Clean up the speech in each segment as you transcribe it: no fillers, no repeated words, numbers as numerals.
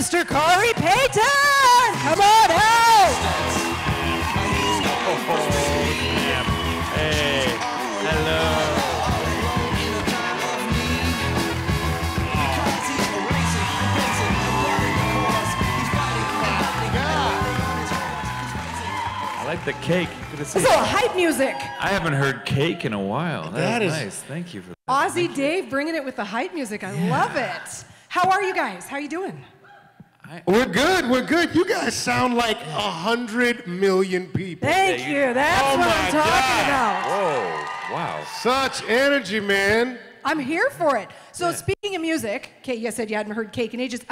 Mr. Corey Payton! Come on out! Hey, hello. I like the cake. Good to see This is you. a little hype music. I haven't heard cake in a while. That That's is- nice. Thank you for that. Ozzy Dave bringing it with the hype music. I love it. How are you guys? How you doing? We're good. We're good. You guys sound like 100 million people. Thank you. That's Oh what my I'm talking about. Whoa, wow. Such energy, man. I'm here for it. So speaking of music, Kate, you said you hadn't heard Cake in ages.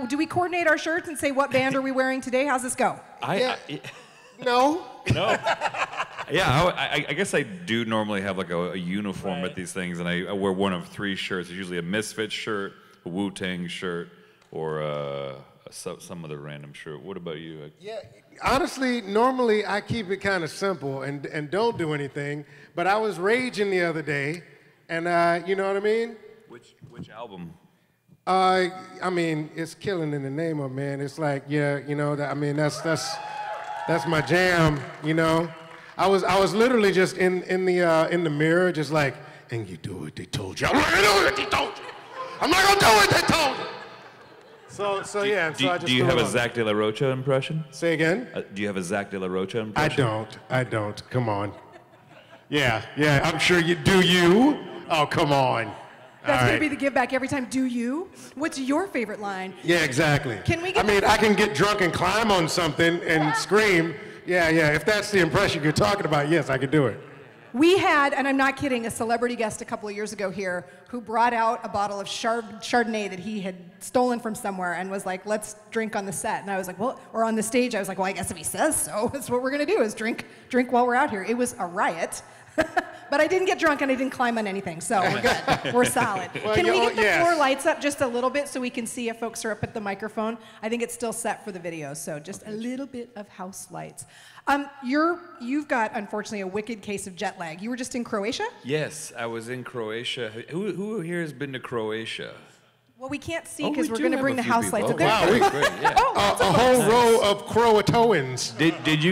Do we coordinate our shirts and say what band are we wearing today? How's this go? No. No. Yeah, I guess I do normally have like a uniform at these things, and I wear one of three shirts. It's usually a Misfits shirt, a Wu-Tang shirt, or some other random shirt. What about you? Yeah. Honestly, normally I keep it kind of simple and don't do anything. But I was raging the other day, and you know what I mean? Which album? I mean, it's Killing in the Name of, man. It's like, yeah, you know, I mean, that's my jam, you know. I was literally just in the mirror, just like, and you do what they told you. I'm not gonna do what they told you. I'm not gonna do what they told you. So yeah. So I just Do you have a threw it on. Zach De La Rocha impression? Say again? Do you have a Zach De La Rocha impression? I don't. Come on. Yeah. I'm sure you do. You? Oh, come on. That's All going right. to be the give back every time. Do you? What's your favorite line? Yeah, exactly. Can we get I mean, I can get drunk and climb on something and scream. Yeah. If that's the impression you're talking about, yes, I can do it. We had, and I'm not kidding, a celebrity guest a couple of years ago here who brought out a bottle of Chardonnay that he had stolen from somewhere and was like, let's drink on the set. And I was like, well, or on the stage, I was like, well, I guess if he says so, that's what we're going to do is drink while we're out here. It was a riot. But I didn't get drunk and I didn't climb on anything, so we're good. We're solid. Well, Can we you- get the yes. floor lights up just a little bit so we can see if folks are up at the microphone? I think it's still set for the video, so just a little bit of house lights. You've got, unfortunately, a wicked case of jet lag. You were just in Croatia? Yes, I was in Croatia. Who here has been to Croatia? Well, we can't see Oh, because we we're do going to have bring a the few house people. lights up Oh, there. wow. Great, yeah. Oh, A whole row of Croatoans. Did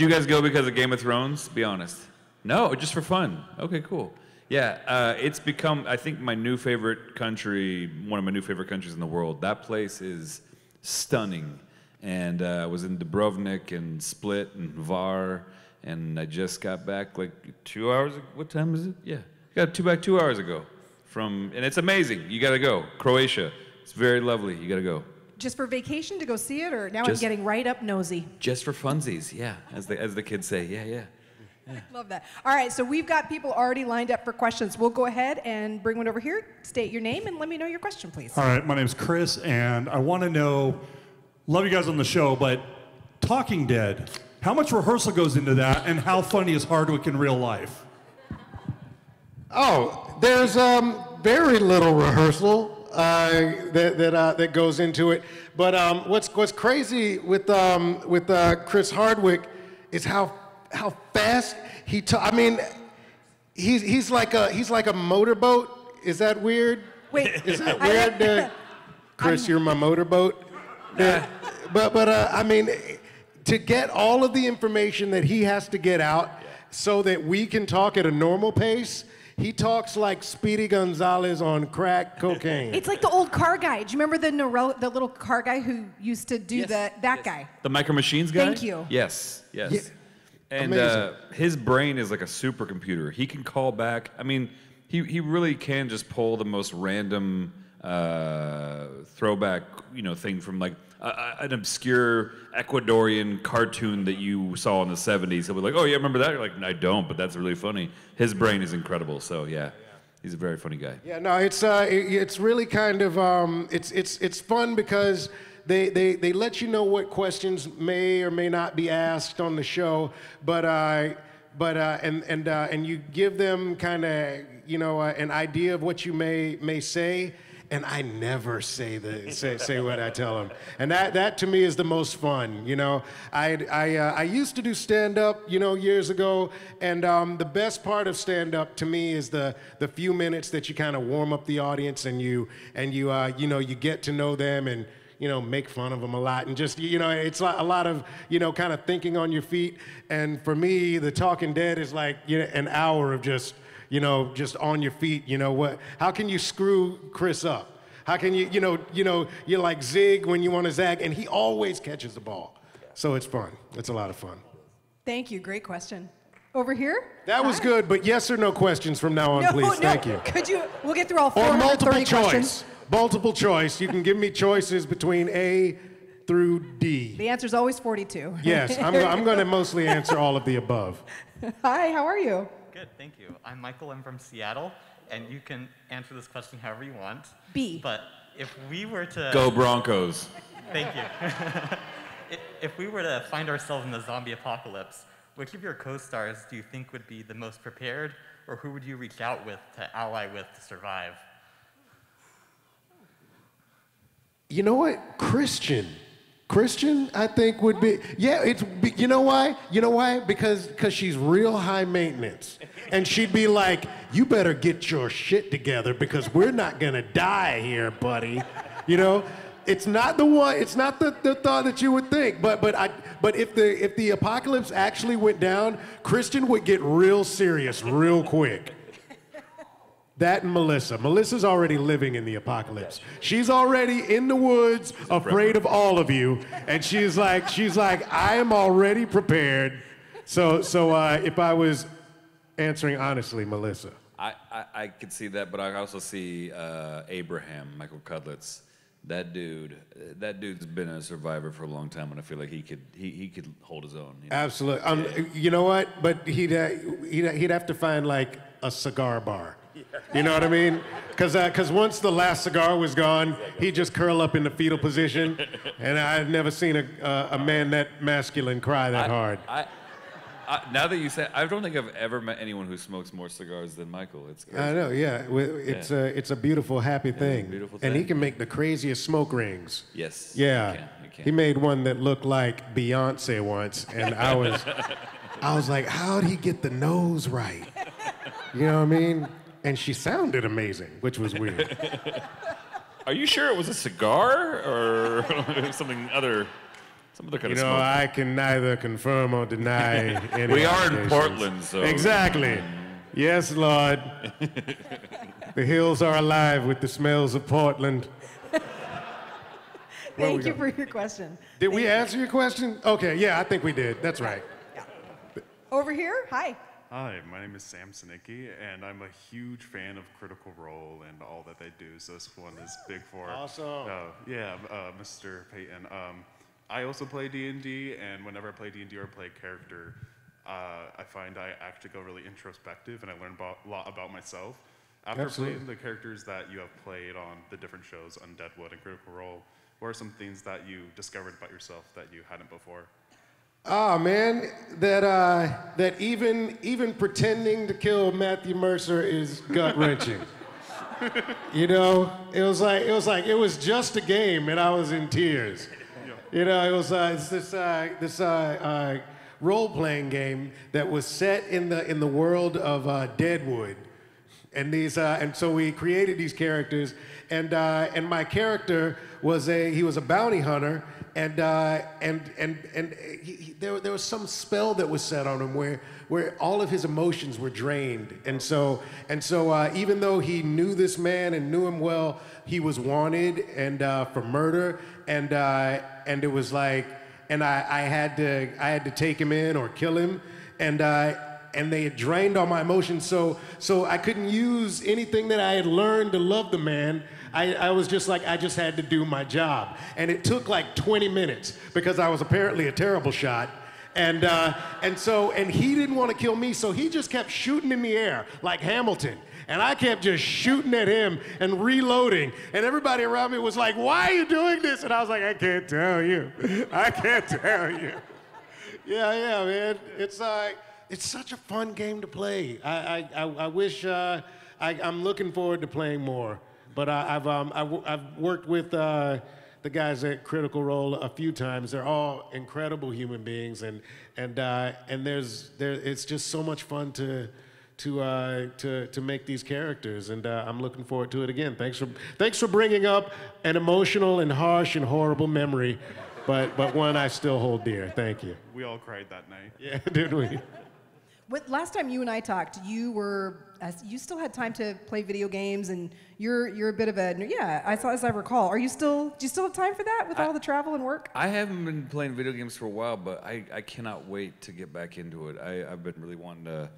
you guys go because of Game of Thrones? Be honest. No, just for fun. Okay, cool. Yeah, it's become, I think, my new favorite country, one of my new favorite countries in the world. That place is stunning. And I was in Dubrovnik and Split and Var, and I just got back like 2 hours. What time is it? Yeah, got back 2 hours ago. And it's amazing. You got to go. Croatia. It's very lovely. You got to go. Just for vacation to go see it, or now I'm Just- getting right up nosy? Just for funsies, yeah, as the kids say. Yeah. Love that. All right, so we've got people already lined up for questions. We'll go ahead and bring one over here. State your name and let me know your question, please. All right, my name's Chris, and I want to know, love you guys on the show, but Talking Dead, how much rehearsal goes into that, and how funny is Hardwick in real life? Oh, there's very little rehearsal that goes into it. But what's crazy with Chris Hardwick is how fast he I mean, he's like a motorboat. Is that weird? Wait, Is that weird? Chris, you're my motorboat. But I mean, to get all of the information that he has to get out so that we can talk at a normal pace, he talks like Speedy Gonzalez on crack cocaine. It's like the old car guy. Do you remember the little car guy who used to do that guy? The Micro Machines guy? Thank you. Yes. Yeah. And Amazing. his brain is like a supercomputer. He can call back. I mean, he really can just pull the most random throwback, thing from like an obscure Ecuadorian cartoon that you saw in the 70s. He'll be like, oh, yeah, remember that? You're like, I don't, but that's really funny. His brain is incredible. So, yeah, he's a very funny guy. Yeah, no, it's really kind of it's fun because they let you know what questions may or may not be asked on the show, and you give them kind of an idea of what you may say. And I never say what I tell them, and that to me is the most fun. I used to do stand-up, years ago, and the best part of stand-up to me is the few minutes that you kind of warm up the audience and you get to know them, and make fun of them a lot, and just, it's a lot of, kind of thinking on your feet. And for me, The Talking Dead is like, an hour of just, just on your feet. How can you screw Chris up? How can you're like Zig when you want to zag, and he always catches the ball. So it's fun. It's a lot of fun. Thank you. Great question. Over here? That was Hi. good, but yes or no questions from now on, please. Thank you. Could you? We'll get through all Or 430 multiple questions. choice. Multiple choice. You can give me choices between A through D. The answer's always 42. Yes, I'm going to mostly answer all of the above. Hi, how are you? Good, thank you. I'm Michael. I'm from Seattle, and you can answer this question however you want. B. But if we were to... Go Broncos. Thank you. If we were to find ourselves in the zombie apocalypse, which of your co-stars do you think would be the most prepared, or who would you reach out with to ally with to survive? You know what? Christian, I think would be, you know why? You know why? Because she's real high maintenance. And she'd be like, you better get your shit together because we're not gonna die here, buddy. It's not the one, it's not the thought that you would think, but if the apocalypse actually went down, Christian would get real serious real quick. That and Melissa. Melissa's already living in the apocalypse. She's already in the woods, afraid of all of you, and she's like, I am already prepared. So if I was answering honestly, Melissa. I could see that, but I also see Abraham, Michael Cudlitz. That dude's been a survivor for a long time, and I feel like he could hold his own. Absolutely. You know what? But he'd have to find like a cigar bar. You know what I mean? Because once the last cigar was gone, he'd just curl up in the fetal position, and I've never seen a man that masculine cry that hard. Now that you say, I don't think I've ever met anyone who smokes more cigars than Michael. It's crazy. I know, yeah. It's a beautiful, happy thing. Beautiful And he thing. can make the craziest smoke rings. Yes. Yeah. You can. He made one that looked like Beyonce once, and I was like, how'd he get the nose right? You know what I mean? And she sounded amazing, which was weird. Are you sure it was a cigar or some other kind of smoke? I can neither confirm or deny any We are in allegations. Portland, so... Exactly. Yes, Lord. The hills are alive with the smells of Portland. Thank you for your question. Did we answer your question? Okay, yeah, I think we did. That's right. Over here? Hi. Hi, my name is Sam Sinicki, and I'm a huge fan of Critical Role and all that they do, so this one is big for... Awesome. Mr. Payton. I also play D&D, and whenever I play D&D or play a character, I find I actually go really introspective, and I learn a lot about myself. After playing the characters that you have played on the different shows, on Deadwood and Critical Role, what are some things that you discovered about yourself that you hadn't before? Oh man, that even pretending to kill Matthew Mercer is gut wrenching. It was just a game, and I was in tears. It was it's this role-playing game that was set in the world of Deadwood, and so we created these characters, and my character was a bounty hunter. And there was some spell that was set on him where all of his emotions were drained, and so even though he knew this man and knew him well, he was wanted and for murder, and it was like, and I had to take him in or kill him, and they had drained all my emotions, so I couldn't use anything that I had learned to love the man. I was just like, I just had to do my job. And it took like 20 minutes because I was apparently a terrible shot. And he didn't want to kill me, so he just kept shooting in the air like Hamilton. And I kept just shooting at him and reloading. And everybody around me was like, why are you doing this? And I was like, I can't tell you. I can't tell you. Yeah, man. It's such a fun game to play. I wish, I'm looking forward to playing more. But I've worked with the guys at Critical Role a few times. They're all incredible human beings, and it's just so much fun to to make these characters, and I'm looking forward to it again. Thanks for bringing up an emotional and harsh and horrible memory, but one I still hold dear. Thank you. We all cried that night. Yeah, did we? Last time you and I talked, you still had time to play video games, and you're a bit of a as I recall. Do you still have time for that with all the travel and work? I haven't been playing video games for a while, but I cannot wait to get back into it. I've been really wanting to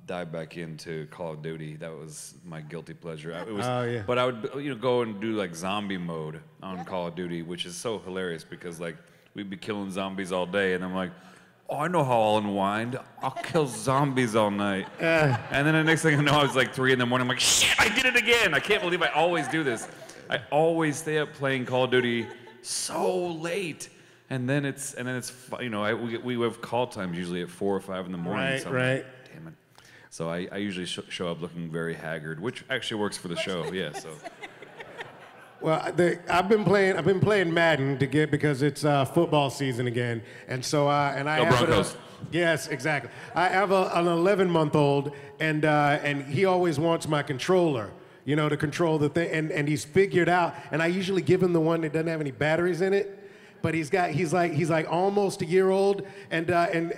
dive back into Call of Duty. That was my guilty pleasure. Yeah. But I would go and do like zombie mode on Call of Duty, which is so hilarious because like we'd be killing zombies all day, and I'm like, oh, I know how I'll unwind. I'll kill zombies all night. And then the next thing I know, I was like 3 in the morning. I'm like, shit, I did it again. I can't believe I always do this. I always stay up playing Call of Duty so late. And then it's we have call times usually at 4 or 5 in the morning. Right, so I'm right. like, damn it. So I usually show up looking very haggard, which actually works for the show. Yeah. So. Well, I've been playing Madden because it's football season again, and so I Go have Broncos. Yes, exactly. I have an 11-month-old, and he always wants my controller, to control the thing, and he's figured out, and I usually give him the one that doesn't have any batteries in it. But he's like almost a year old, and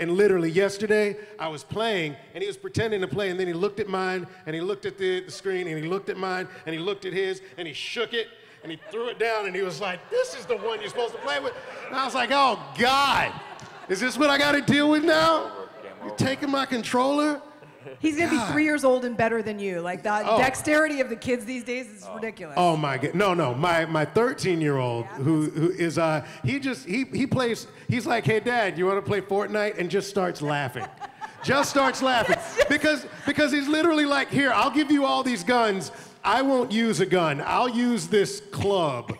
literally yesterday I was playing, and he was pretending to play, and then he looked at mine, and he looked at the screen, and he looked at mine, and he looked at his, and he shook it, and he threw it down, and he was like, "This is the one you're supposed to play with." And I was like, "Oh God, is this what I got to deal with now? You're taking my controller?" He's gonna be 3 years old and better than you. Like the dexterity of the kids these days is ridiculous. Oh my God! No, my 13-year-old who is he plays. He's like, "Hey Dad, you want to play Fortnite?" And just starts laughing. Just starts laughing because he's literally like, "Here, I'll give you all these guns. I won't use a gun. I'll use this club."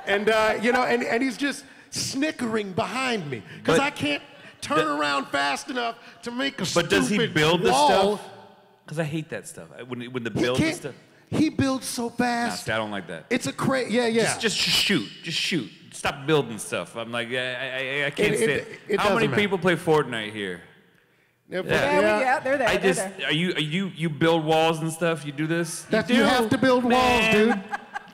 And and he's just snickering behind me because I can't turn around fast enough to make a stupid But does he build the wall. stuff? Because I hate that stuff. When the build the stuff. He builds so Nah, fast. see, I don't like that. It's a crazy, yeah. Just shoot. Stop building stuff. I'm like, I can't stand it. it How many doesn't matter. people play Fortnite here? Yeah, they're there. They're there. You build walls and stuff. You do this. You have to build walls, dude.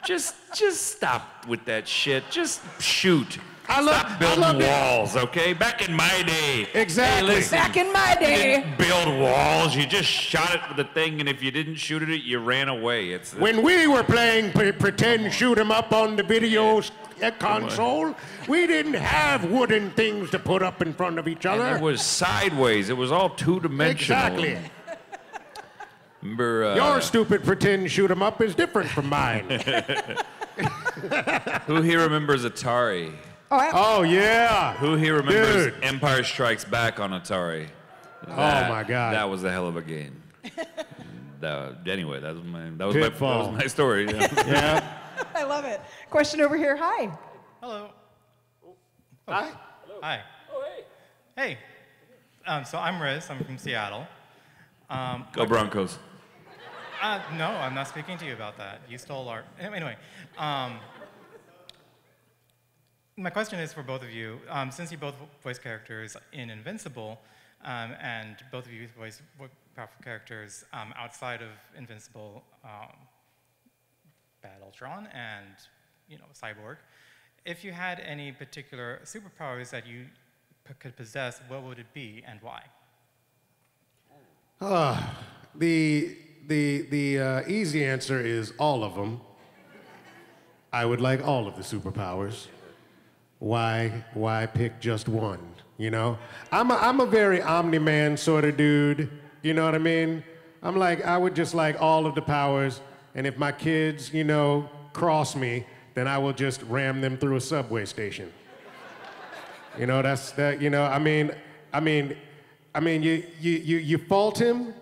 Just stop with that shit. Just shoot. I Stop love building it. walls, okay? Back in my day. Exactly. Hey, listen, Back in my you day. didn't build walls. You just shot it with the thing, and if you didn't shoot at it, you ran away. When we were playing pretend shoot 'em up on the video console, we didn't have wooden things to put up in front of each and other. it was sideways. It was all two-dimensional. Exactly. Remember, Your stupid pretend shoot 'em up is different from mine. who here remembers Atari? Oh yeah. Who here remembers Dude. Empire Strikes Back on Atari? Oh my God. That was a hell of a game. Anyway, that was Pitfall. my story. Yeah. Yeah. I love it. Question over here. Hi. Hello. Hi. Hi. Oh, hey. Hey. So I'm Riz. I'm from Seattle. Go Broncos. No, I'm not speaking to you about that. You stole our. Anyway. My question is for both of you. Since you both voice characters in Invincible, and both of you voice powerful characters outside of Invincible, Bad Ultron and Cyborg, if you had any particular superpowers that you could possess, what would it be and why? The easy answer is all of them. I would like all of the superpowers. Why pick just one? I'm a very omni-man sort of dude. You know what I mean? I would just like all of the powers, and if my kids, cross me, then I will just ram them through a subway station. That's that. You fault him,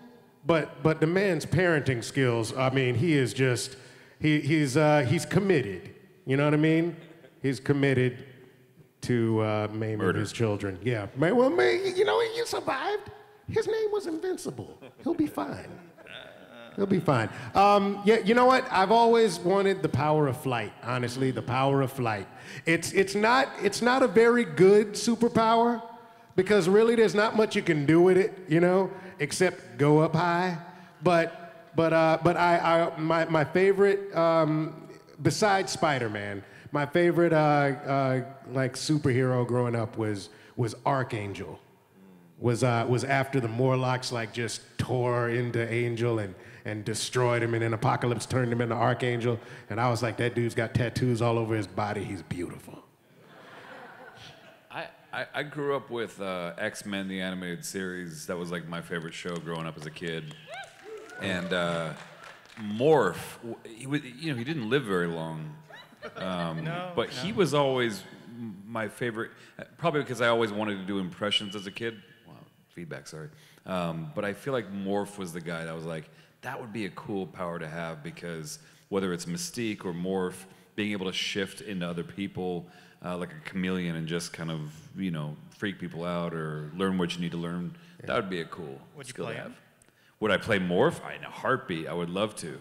but the man's parenting skills. He is just he's committed. You know what I mean? He's committed to maiming his children. Yeah. He survived. His name was Invincible. He'll be fine. He'll be fine. You know what? I've always wanted the power of flight. Honestly, the power of flight. It's not a very good superpower, because really there's not much you can do with it, you know, except go up high. But my favorite, besides Spider-Man, my favorite like superhero growing up was Archangel. Was after the Morlocks like just tore into Angel and destroyed him, and then Apocalypse turned him into Archangel, and I was like, that dude's got tattoos all over his body. He's beautiful. I grew up with X-Men, the animated series. That was like my favorite show growing up as a kid. And Morph, he didn't live very long. But he was always my favorite, probably because I always wanted to do impressions as a kid. Wow, feedback, sorry. But I feel like Morph was the guy that was like, that would be a cool power to have, because whether it's Mystique or Morph, being able to shift into other people like a chameleon and just kind of, freak people out or learn what you need to learn, that would be a cool skill to have. Would I play Morph? In a heartbeat, I would love to.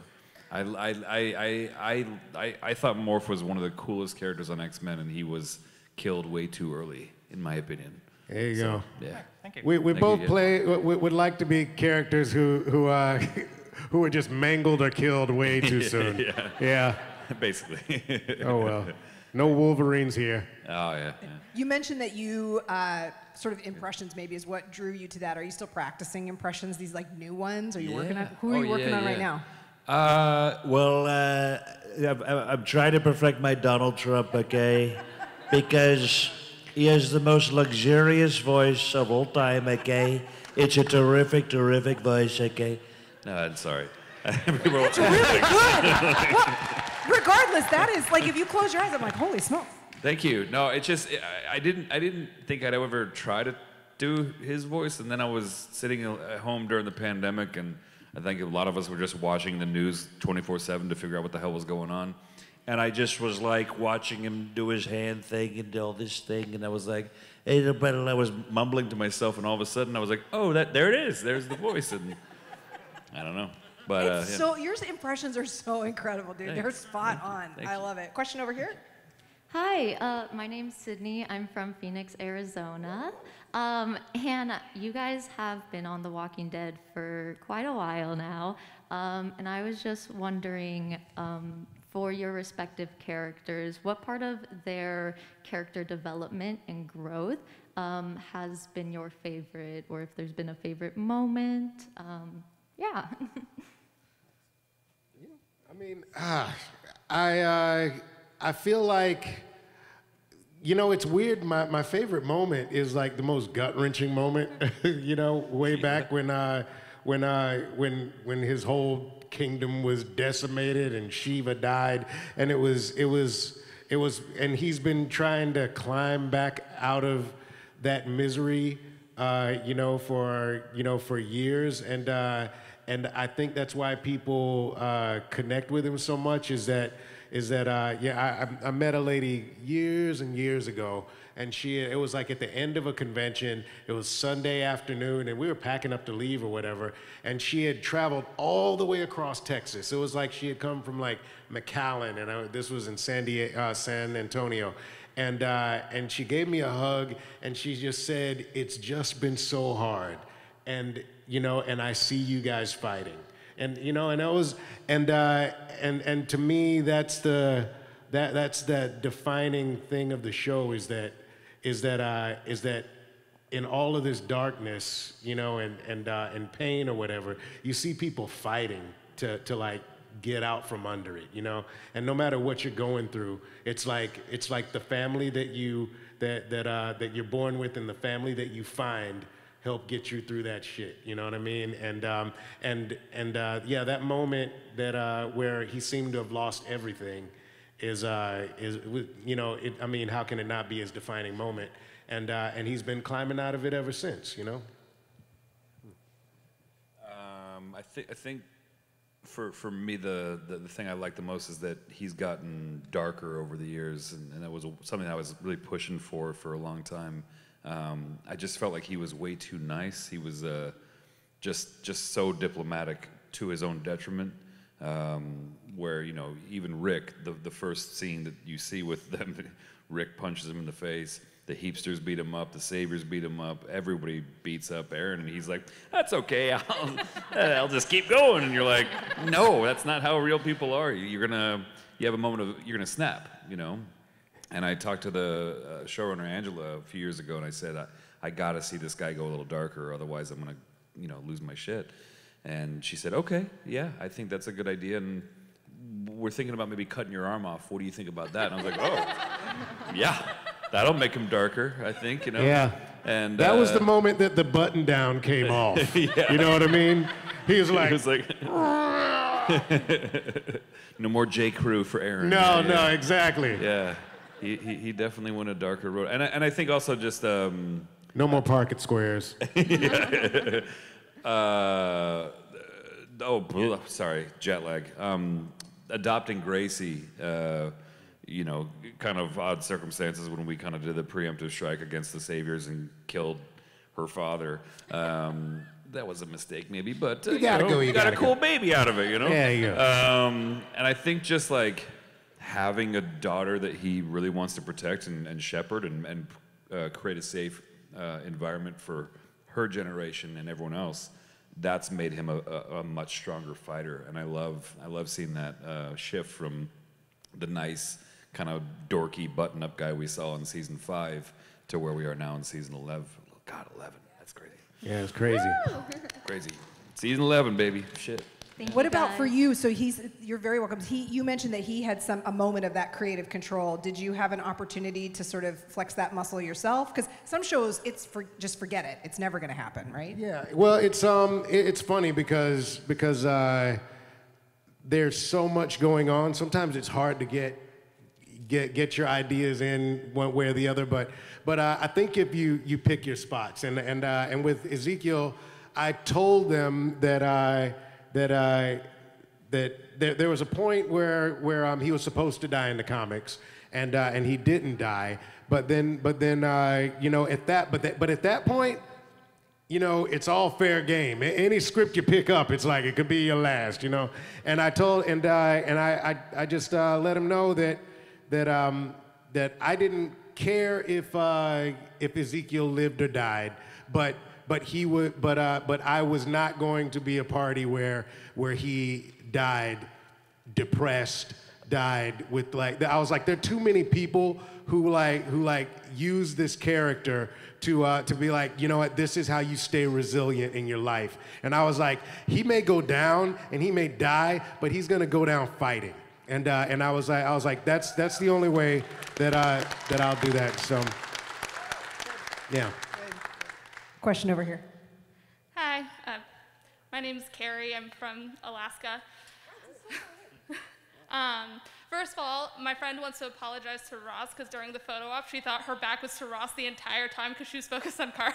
I thought Morph was one of the coolest characters on X-Men, and he was killed way too early, in my opinion. There you go. Yeah. Thank you. We Thank both you, would like to be characters who were just mangled or killed way too soon. Yeah. Basically. Oh well. No Wolverines here. Oh yeah. You mentioned that you sort of impressions maybe is what drew you to that. Are you still practicing impressions? These like new ones? Are you working on? Who are you working on right now? I'm trying to perfect my Donald Trump, okay? Because he has the most luxurious voice of all time, okay? It's a terrific, terrific voice, okay? No, I'm sorry. That's really good. Regardless, that is like if you close your eyes, I'm like, holy smokes. Thank you. No, it's just I didn't think I'd ever try to do his voice, and then I was sitting at home during the pandemic, and I think a lot of us were just watching the news 24/7 to figure out what the hell was going on. And I just was like watching him do his hand thing and do all this thing, and I was like, hey, and I was Mumbling to myself, and all of a sudden I was like, oh, there it is. There's the voice, and I don't know. But So your impressions are so incredible, dude. They're spot on. Thank I you. love it. Question over here. Hi, my name's Sydney. I'm from Phoenix, Arizona. And you guys have been on The Walking Dead for quite a while now. And I was just wondering, for your respective characters, what part of their character development and growth has been your favorite, or if there's been a favorite moment? Yeah. I mean, I feel like, it's weird. My favorite moment is like the most gut-wrenching moment. Way back when his whole kingdom was decimated and Shiva died, and it was, and he's been trying to climb back out of that misery, for years, and I think that's why people connect with him so much. I met a lady years and years ago, and it was like at the end of a convention. It was Sunday afternoon, and we were packing up to leave or whatever, and she had traveled all the way across Texas. It was like she had come from like McAllen, and this was in San Antonio. And she gave me a hug, and she just said, "It's just been so hard, and I see you guys fighting." And and to me, that's the defining thing of the show is that in all of this darkness, and pain or whatever, you see people fighting to like get out from under it, And no matter what you're going through, it's like the family that you're born with and the family that you find help get you through that shit. You know what I mean? And that moment where he seemed to have lost everything is how can it not be his defining moment? And he's been climbing out of it ever since. I think for me the thing I like the most is that he's gotten darker over the years, and that was something I was really pushing for a long time. I just felt like he was way too nice. He was just so diplomatic to his own detriment. Where even Rick, the first scene that you see with them, Rick punches him in the face. the Heapsters beat him up, the Saviors beat him up, everybody beats up Aaron, and he's like, that's okay, I'll just keep going. And you're like, no, that's not how real people are. You have a moment of, you're gonna snap, you know? And I talked to the showrunner Angela a few years ago, and I said, I gotta see this guy go a little darker, otherwise I'm gonna, you know, lose my shit. And she said, okay, yeah, I think that's a good idea, and we're thinking about maybe cutting your arm off. What do you think about that? And I was like, oh, yeah, that'll make him darker, I think, you know? Yeah. And that was the moment that the button down came off. Yeah. You know what I mean? He was like, no more J. Crew for Aaron. No, yeah. exactly. Yeah, he definitely went a darker road. And I think also just... no more parking squares. Sorry, jet lag. Adopting Gracie, you know, kind of odd circumstances when we kind of did the preemptive strike against the Saviors and killed her father. That was a mistake, maybe, but you got a cool baby out of it, you know? Yeah, you go. And I think just like having a daughter that he really wants to protect and shepherd and create a safe environment for her generation and everyone else, that's made him a much stronger fighter. And I love seeing that shift from the nice kind of dorky button-up guy we saw in season 5 to where we are now in season 11. God, 11, that's crazy. Yeah, it's crazy. Crazy. Season 11, baby. Shit. What about for you? So you're very welcome. You mentioned that he had a moment of that creative control. Did you have an opportunity to sort of flex that muscle yourself? Because some shows, just forget it. It's never going to happen, right? Yeah. Well, it's funny because there's so much going on. Sometimes it's hard to get your ideas in one way or the other. But I think if you pick your spots, and with Ezekiel, I told them that there was a point where he was supposed to die in the comics, and he didn't die. But then you know, at that point, you know, it's all fair game. Any script you pick up, it's like it could be your last, you know. And I told I just let him know that I didn't care if Ezekiel lived or died, but I was not going to be a party where he died depressed, died with I was like, there are too many people who use this character to be like, you know what, this is how you stay resilient in your life. And I was like, he may go down and he may die, but he's gonna go down fighting. And I was like, that's the only way that I'll do that. So, yeah. Question over here. Hi, my name's Carrie. I'm from Alaska. First of all, my friend wants to apologize to Ross because during the photo op, she thought her back was to Ross the entire time because she was focused on Kari.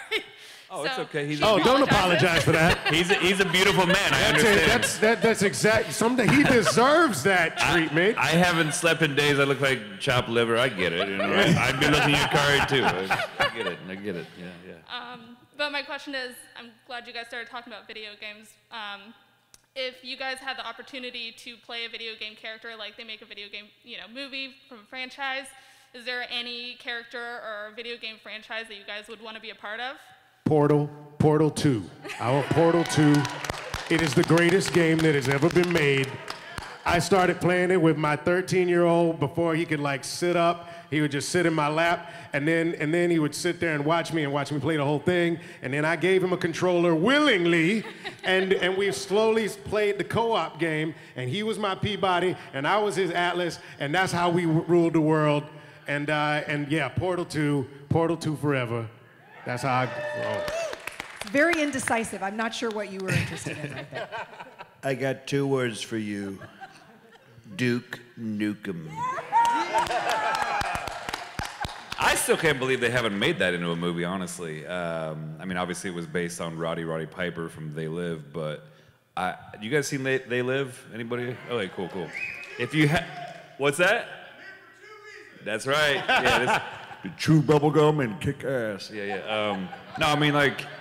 Oh, so it's okay. Don't apologize for that. He's a beautiful man. I understand. That's exact. Someday he deserves that treatment. I haven't slept in days. I look like chopped liver. I get it. You know, I'd be looking at Kari too. I get it. Yeah. But my question is, I'm glad you guys started talking about video games. If you guys had the opportunity to play a video game character, like they make a video game, movie from a franchise, is there any character or video game franchise that you guys would want to be a part of? Portal 2. I want Portal 2. It is the greatest game that has ever been made. I started playing it with my 13-year-old before he could sit up. He would just sit in my lap, and then he would sit there and watch me play the whole thing. And then I gave him a controller willingly, and we slowly played the co-op game. And he was my Peabody, and I was his Atlas, and that's how we ruled the world. And yeah, Portal 2 forever. That's how I roll. Very indecisive. I'm not sure what you were interested in right there. I got 2 words for you. Duke Nukem. I still can't believe they haven't made that into a movie, honestly. I mean, obviously it was based on Roddy Piper from They Live, but you guys seen They Live? Anybody? Okay, cool. If you what's that? That's right. Yeah, chew bubblegum and kick ass. Yeah. No, I mean,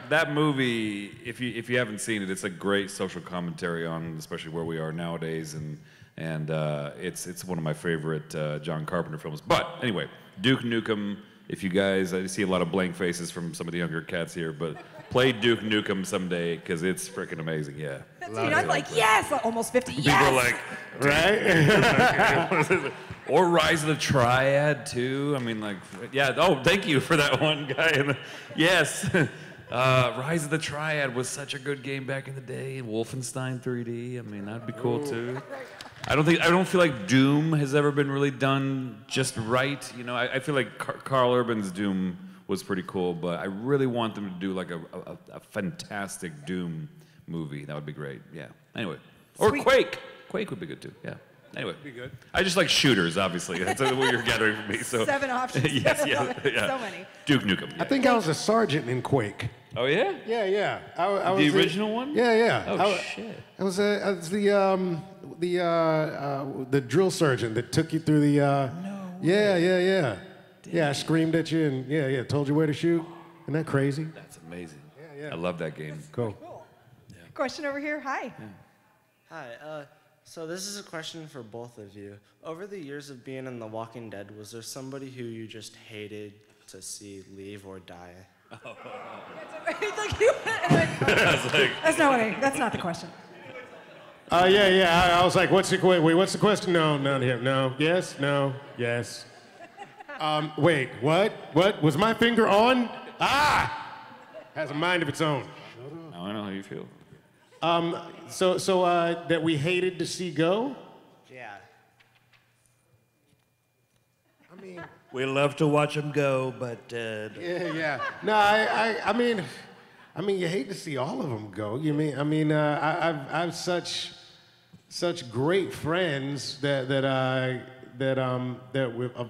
that movie, if you haven't seen it, it's a great social commentary on especially where we are nowadays, and it's one of my favorite John Carpenter films. But anyway, Duke Nukem If you guys, I see a lot of blank faces from some of the younger cats here, but play Duke Nukem someday because it's freaking amazing. Yeah. That's me. I'm like, yes, almost 50. People Yes. are like, Right? or Rise of the Triad too. I mean, like, yeah. Oh, thank you for that one guy. Yes. Rise of the Triad was such a good game back in the day. Wolfenstein 3D. I mean, that'd be cool too. I don't feel like Doom has ever been really done just right. You know, I feel like Carl Urban's Doom was pretty cool, but I really want them to do like a fantastic Doom movie. That would be great. Yeah. Anyway, or Sweet. Quake. Quake would be good too. Yeah. Anyway, be good. I just like shooters, obviously. That's what you're gathering from me. So 7 options. yes, I love it. yeah. So many. Duke Nukem. I Yeah. think I was a sergeant in Quake. Oh yeah. Yeah. I was The original one? Yeah. Oh shit. I was the drill sergeant that took you through the. Yeah. Yeah, I screamed at you and told you where to shoot. Isn't that crazy? That's amazing. Yeah. I love that game. Cool. Question over here. Hi. Hi. So this is a question for both of you. Over the years of being in The Walking Dead, was there somebody who you just hated to see leave or die? That's not the question. I was like, what's the question? No, none here. No. Yes. No. Yes. Wait. What? Was my finger on? Has a mind of its own. I know how you feel. So that we hated to see go. Yeah. I mean. We love to watch them go, but Yeah. No, I mean, you hate to see all of them go. I've such great friends that I've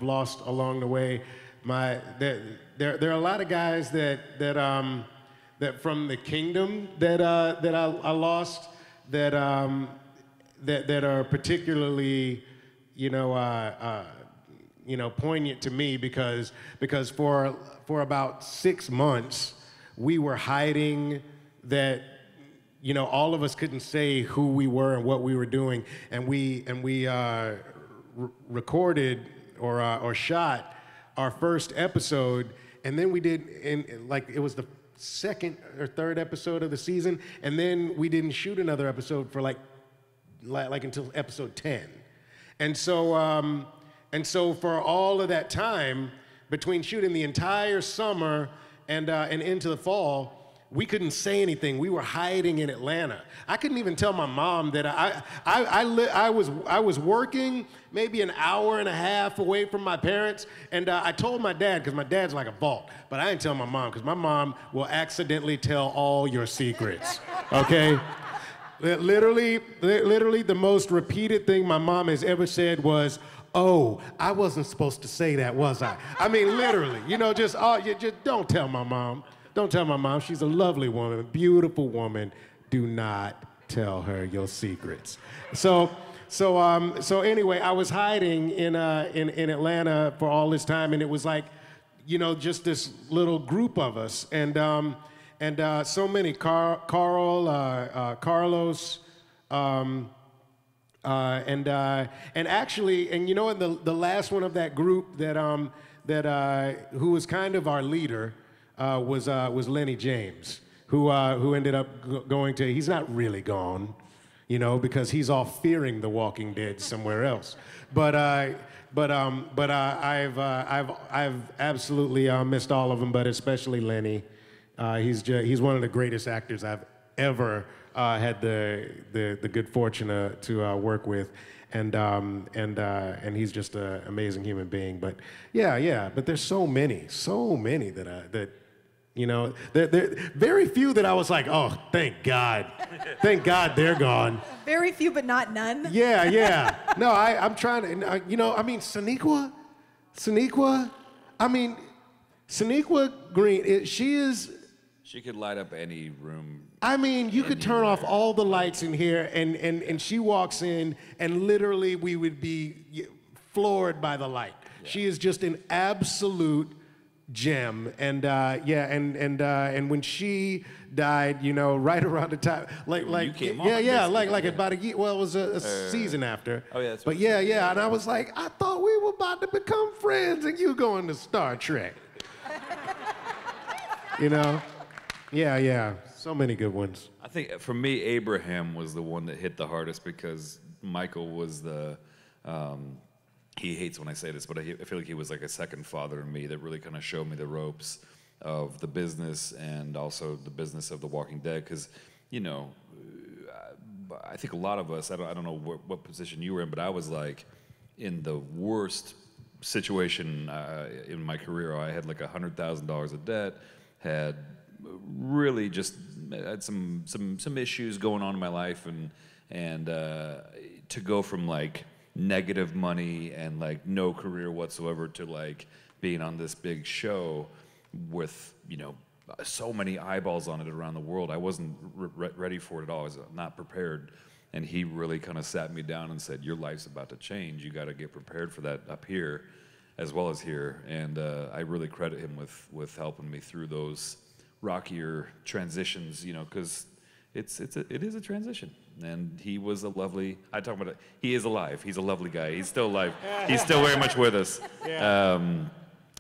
lost along the way. There are a lot of guys that from the kingdom that I lost that are particularly poignant to me because for about 6 months we were hiding that all of us couldn't say who we were and what we were doing, and we recorded or shot our first episode, and then we did it was the second or third episode of the season, and then we didn't shoot another episode for like until episode 10, and so for all of that time between shooting the entire summer and into the fall, we couldn't say anything. We were hiding in Atlanta. I couldn't even tell my mom that I was working maybe an hour and a half away from my parents, and I told my dad because my dad's like a vault, but I didn't tell my mom because my mom will accidentally tell all your secrets. Okay. Literally, the most repeated thing my mom has ever said was, "Oh, I wasn't supposed to say that, was I?" I mean, literally, just don't tell my mom. Don't tell my mom. She's a lovely woman, beautiful woman. Do not tell her your secrets. So anyway, I was hiding in Atlanta for all this time, and it was like, just this little group of us, and so many. Carl, Carlos, and actually, and in the last one of that group that who was kind of our leader was Lenny James, who ended up going to. He's not really gone, because he's off fearing The Walking Dead somewhere else. But I've absolutely missed all of them, but especially Lenny. He's one of the greatest actors I've ever had the good fortune to work with, and he's just an amazing human being. But but there's so many that there very few that I was like, oh, thank God they're gone. Very few, but not none. Yeah. No, I'm trying to, Sonequa, Sonequa Green, She could light up any room. You could turn off all the lights in here, and she walks in, and literally we would be floored by the light. Yeah. She is just an absolute gem, and when she died, right around the time, like about a year. Well, it was a season after. Oh yeah. And I was like, I thought we were about to become friends, and you going to Star Trek. You know? Yeah, yeah. So many good ones. I think for me, Abraham was the one that hit the hardest because Michael was the. He hates when I say this, but I feel like he was like a second father to me that really kind of showed me the ropes of the business and also the business of The Walking Dead. Because, you know, I think a lot of us, I don't know what position you were in, but I was like in the worst situation in my career. I had like $100,000 of debt, had really just had some issues going on in my life, and to go from like negative money and like no career whatsoever to like being on this big show with, you know, so many eyeballs on it around the world. I wasn't ready for it at all. I was not prepared. And he really kind of sat me down and said, your life's about to change. You got to get prepared for that up here as well as here. And I really credit him with helping me through those rockier transitions, you know, because it is a transition. And he was a lovely, I talk about it, he is alive. He's a lovely guy. He's still alive. He's still very much with us.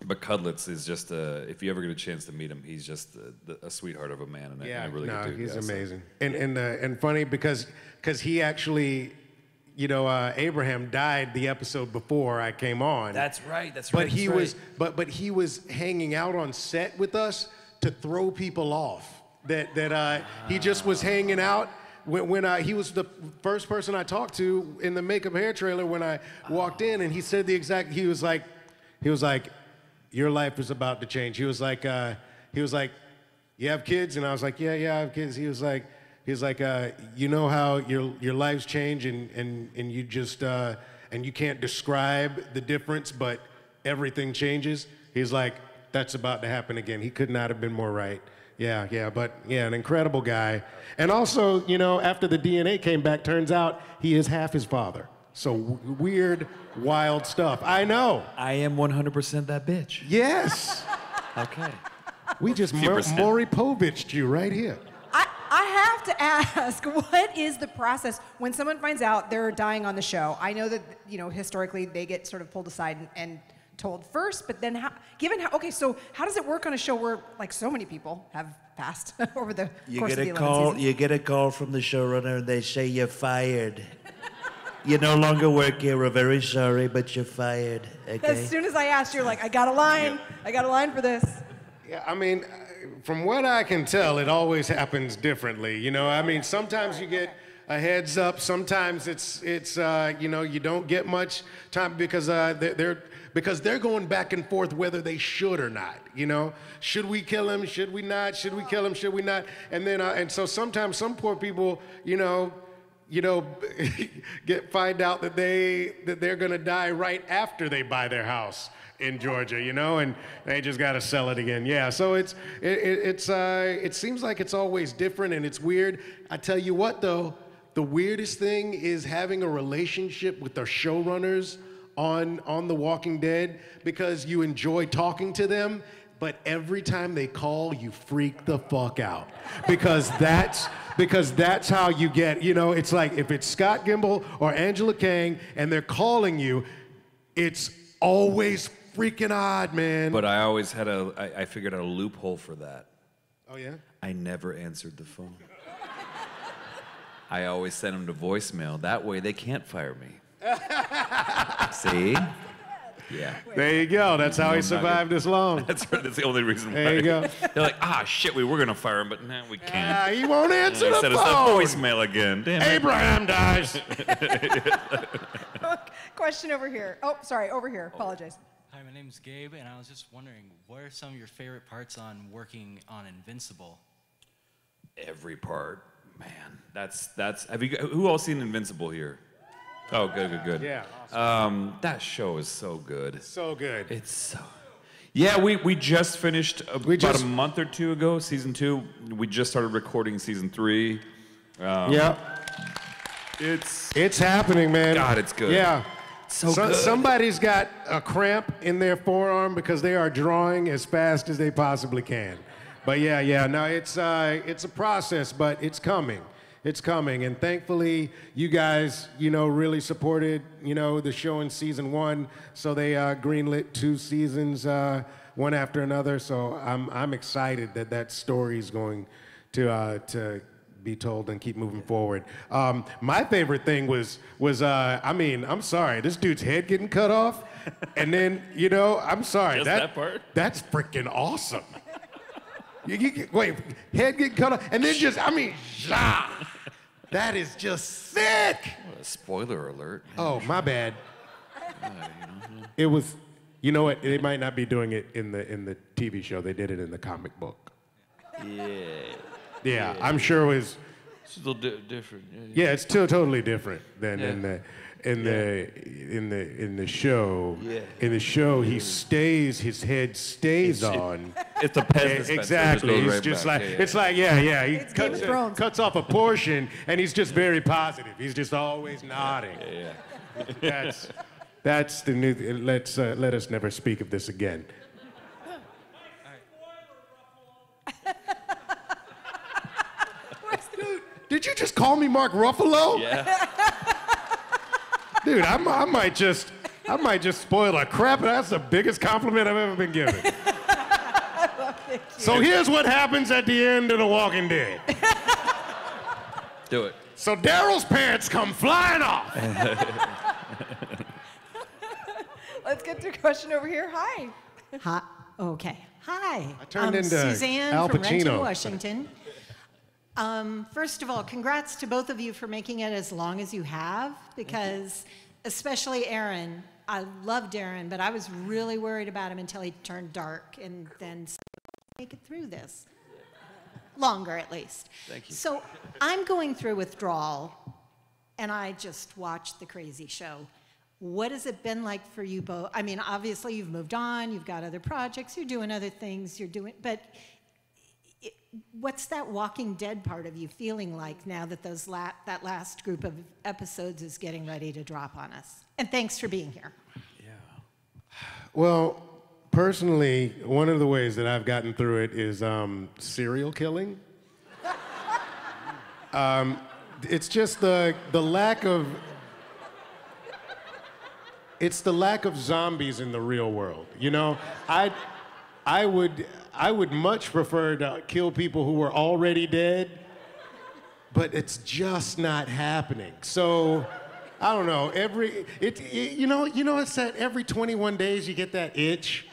But Cudlitz is just, if you ever get a chance to meet him, he's just a sweetheart of a man and a really good dude. He's amazing. And funny because he actually, you know, Abraham died the episode before I came on. That's right. But he was hanging out on set with us to throw people off. He just was hanging out. When he was the first person I talked to in the Makeup Hair trailer when I walked in, and he said he was like, your life is about to change. He was like, you have kids? And I was like, yeah, I have kids. He was like, you know how your lives change and you just, and you can't describe the difference, but everything changes. He's like, that's about to happen again. He could not have been more right. Yeah, but an incredible guy. And also, you know, after the DNA came back, turns out he is half his father. So weird, wild stuff. I know. I am 100% that bitch. Yes. Okay. We just Maury Povich you right here. I have to ask, what is the process when someone finds out they're dying on the show? I know that, you know, historically they get sort of pulled aside and told first, but then so how does it work on a show where like so many people have passed over the course of the 11th season? You get a call from the showrunner and they say you're fired. You no longer work here. We're very sorry, but you're fired. Okay? As soon as I asked, you're like, I got a line. I got a line for this. Yeah, I mean, from what I can tell, it always happens differently. You know, I mean, sometimes you get a heads up. Sometimes it's you know, you don't get much time because they're going back and forth whether they should or not. You know, should we kill him? Should we not? Should we kill him? Should we not? And then and so sometimes some poor people, you know, find out that they're gonna die right after they buy their house in Georgia, you know, and they just gotta sell it again. Yeah, so it seems like it's always different and it's weird. I tell you what though, the weirdest thing is having a relationship with the showrunners on The Walking Dead because you enjoy talking to them, but every time they call, you freak the fuck out because that's how you get, you know, it's like if it's Scott Gimple or Angela Kang and they're calling you, it's always freaking odd, man. But I always had I figured out a loophole for that. Oh, yeah? I never answered the phone. I always sent them to voicemail. That way they can't fire me. See? Yeah. There you go. That's how he survived this long. That's right. That's the only reason why. There you go. They're like, shit, we were going to fire him, but no, we can't. He won't answer the phone. He sent us a voicemail again. Damn it. Abraham dies. Question over here. Oh, sorry, over here. Apologize. Hi, my name's Gabe, and I was just wondering, what are some of your favorite parts on working on Invincible? Every part, man. That's. Who all seen Invincible here? Oh, good. Yeah. Awesome. That show is so good. So good. It's so. Yeah, we just finished about a month or two ago, season 2. We just started recording season 3. Yeah. It's happening, man. God, it's good. Yeah. So good. Somebody's got a cramp in their forearm because they are drawing as fast as they possibly can. But yeah. No, it's a process, but it's coming. It's coming, and thankfully, you guys, really supported, the show in season 1. So they greenlit 2 seasons, one after another. So I'm excited that that story is going to be told and keep moving forward. My favorite thing was I'm sorry, this dude's head getting cut off, and then I'm sorry, Just that part? That's freaking awesome. Wait, head getting cut off, and then zah. That is just sick. What a spoiler alert. Oh, my bad. It was, you know what? They might not be doing it in the TV show. They did it in the comic book. Yeah. Yeah, I'm sure it was. It's a little different. Yeah, it's still totally different than in the show. Yeah. In the show, his head stays on. It's a Pez dispenser. Exactly. It He's just goes just right like back. it's like yeah. He It's Game of Thrones. cuts off a portion, and he's just very positive. He's just always nodding. Yeah. That's the new. Let us never speak of this again. Did you just call me Mark Ruffalo? Yeah. Dude, I might just spoil the crap. That's the biggest compliment I've ever been given. So here's what happens at the end of The Walking Dead. Do it. So Daryl's parents come flying off. Let's get to a question over here. Hi. Hi. Okay. Hi. I turned I'm into Suzanne Al from Renton, Pacino. Washington. First of all, congrats to both of you for making it as long as you have, because especially Aaron, I loved Aaron, but I was really worried about him until he turned dark, and then make it through this. Longer, at least. Thank you. So I'm going through withdrawal, and I just watched The Crazy Show. What has it been like for you both? I mean, obviously you've moved on, you've got other projects, you're doing other things, but what's that Walking Dead part of you feeling like now that that last group of episodes is getting ready to drop on us? And thanks for being here. Well, personally, one of the ways that I've gotten through it is serial killing. It's just the lack of. It's the lack of zombies in the real world. I would much prefer to kill people who were already dead, but it's just not happening. So, I don't know. It's that every 21 days you get that itch,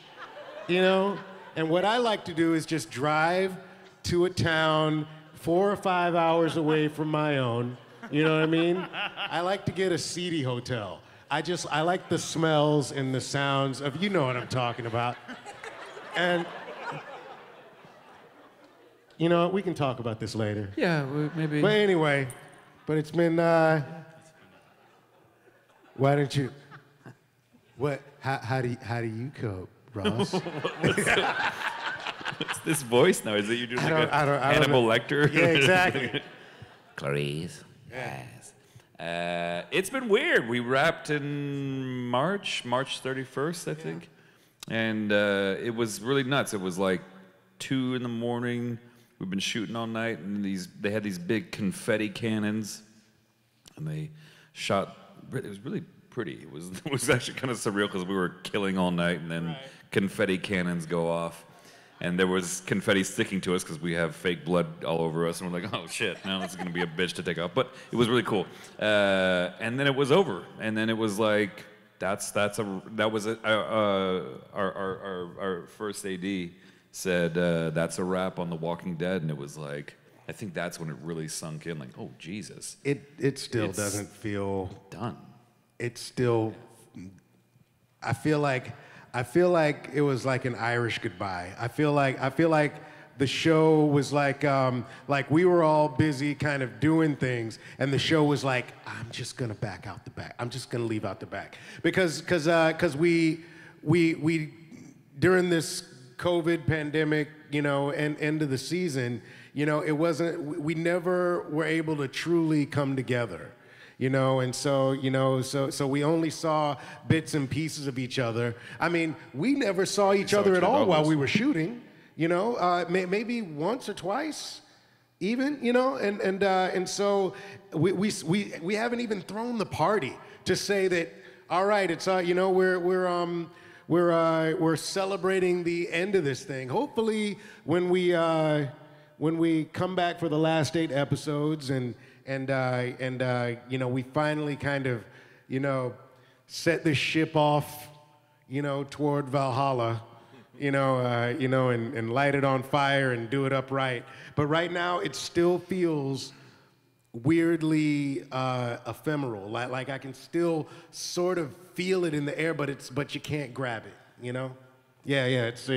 And what I like to do is just drive to a town 4 or 5 hours away from my own. You know what I mean? I like to get a seedy hotel. I like the smells and the sounds of, you know what I'm talking about. And, we can talk about this later. Yeah, maybe. But anyway, it's been, why don't you, how do you cope, Ross? What's this voice now? Is it you doing like I don't Hannibal know. Lecter? Yeah, exactly. Clarice. Yes. It's been weird. We wrapped in March 31st, I think. And it was really nuts. It was like 2 in the morning. We've been shooting all night, and they had these big confetti cannons, and they shot. It was really pretty. It was actually kind of surreal because we were killing all night, and then confetti cannons go off. And there was confetti sticking to us because we have fake blood all over us, and we're like, oh shit, now this is gonna be a bitch to take off. But it was really cool. And then it was over, and then it was like, our first AD said that's a wrap on The Walking Dead, and it was like, I think that's when it really sunk in, like, oh Jesus. It still doesn't feel done. It's still. I feel like it was like an Irish goodbye. I feel like the show was like we were all busy kind of doing things, and the show was like, I'm just gonna back out the back. I'm just gonna leave out the back because we during this COVID pandemic, and end of the season, it wasn't. We never were able to truly come together. And so we only saw bits and pieces of each other. I mean, we never saw each other at all while we were shooting, maybe once or twice, even, you know, and so we haven't even thrown the party to say that, all right, it's you know, we're celebrating the end of this thing. Hopefully, when we come back for the last 8 episodes and you know, we finally kind of, you know, set the ship off, you know, toward Valhalla, you know, and light it on fire and do it upright. But right now, it still feels weirdly ephemeral. Like I can still sort of feel it in the air, but you can't grab it. You know? Yeah. It's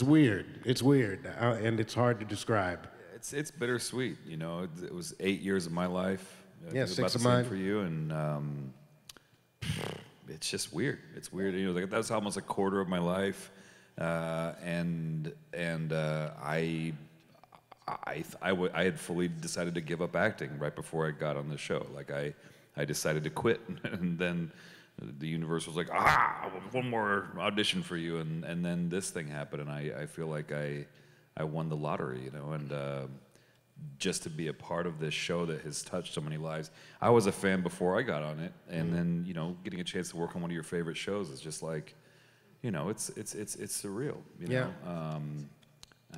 weird. It's weird, and it's hard to describe. It's bittersweet. You know, it was 8 years of my life. Yeah, it was 6 about the of same mine for you, and it's just weird. It's weird. You know, like, that was almost a quarter of my life, and I had fully decided to give up acting right before I got on the show. Like I decided to quit, and then the universe was like, one more audition for you, and then this thing happened, and I feel like I won the lottery, you know, and just to be a part of this show that has touched so many lives. I was a fan before I got on it, and then, you know, getting a chance to work on one of your favorite shows is just like, you know, it's surreal, you know. And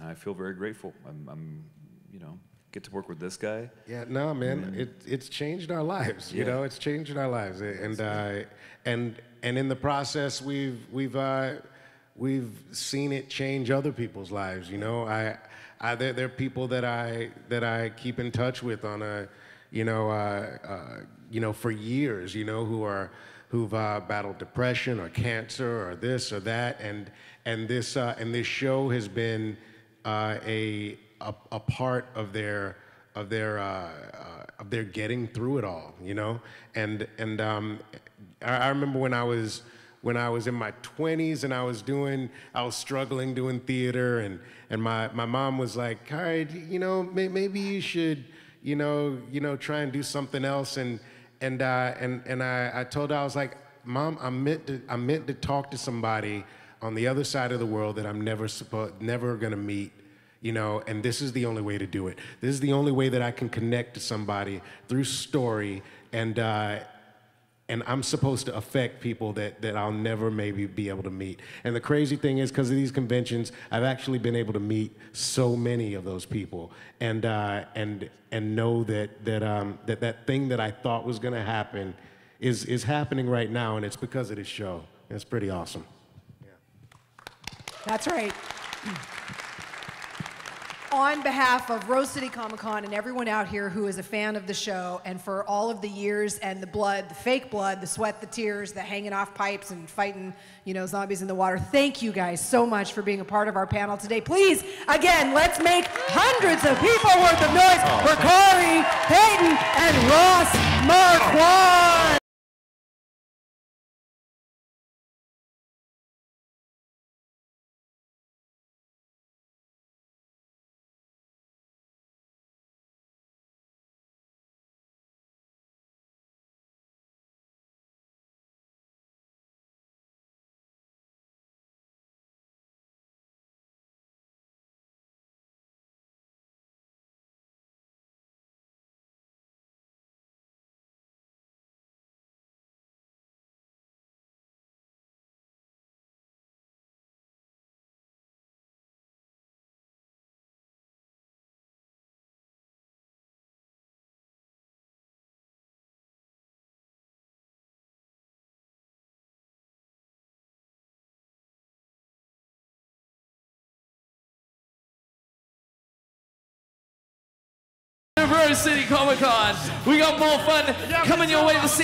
I feel very grateful. I'm, you know, get to work with this guy. Yeah, no, man, it's changed our lives. You know, it's changed our lives, and in the process, we've seen it change other people's lives. You know, there are people that I keep in touch with on a, you know, for years. You know, who've battled depression or cancer or this or that, and this show has been a part of their getting through it all, you know. And I remember when I was in my 20s and I was struggling doing theater, and my mom was like, all right, you know, maybe you should, you know, try and do something else. And I told her, I was like, Mom, I'm meant to talk to somebody on the other side of the world that I'm never gonna meet, you know, and this is the only way to do it. This is the only way that I can connect to somebody through story, and I'm supposed to affect people that I'll never maybe be able to meet. And the crazy thing is, because of these conventions, I've actually been able to meet so many of those people, and know that thing that I thought was gonna happen is happening right now, and it's because of this show. It's pretty awesome. That's right. On behalf of Rose City Comic Con and everyone out here who is a fan of the show, and for all of the years and the blood, the fake blood, the sweat, the tears, the hanging off pipes and fighting, you know, zombies in the water, thank you guys so much for being a part of our panel today. Please, again, let's make hundreds of people worth of noise for Corey, Peyton, and Ross Marquardt. Rose City Comic Con. We got more fun coming your way this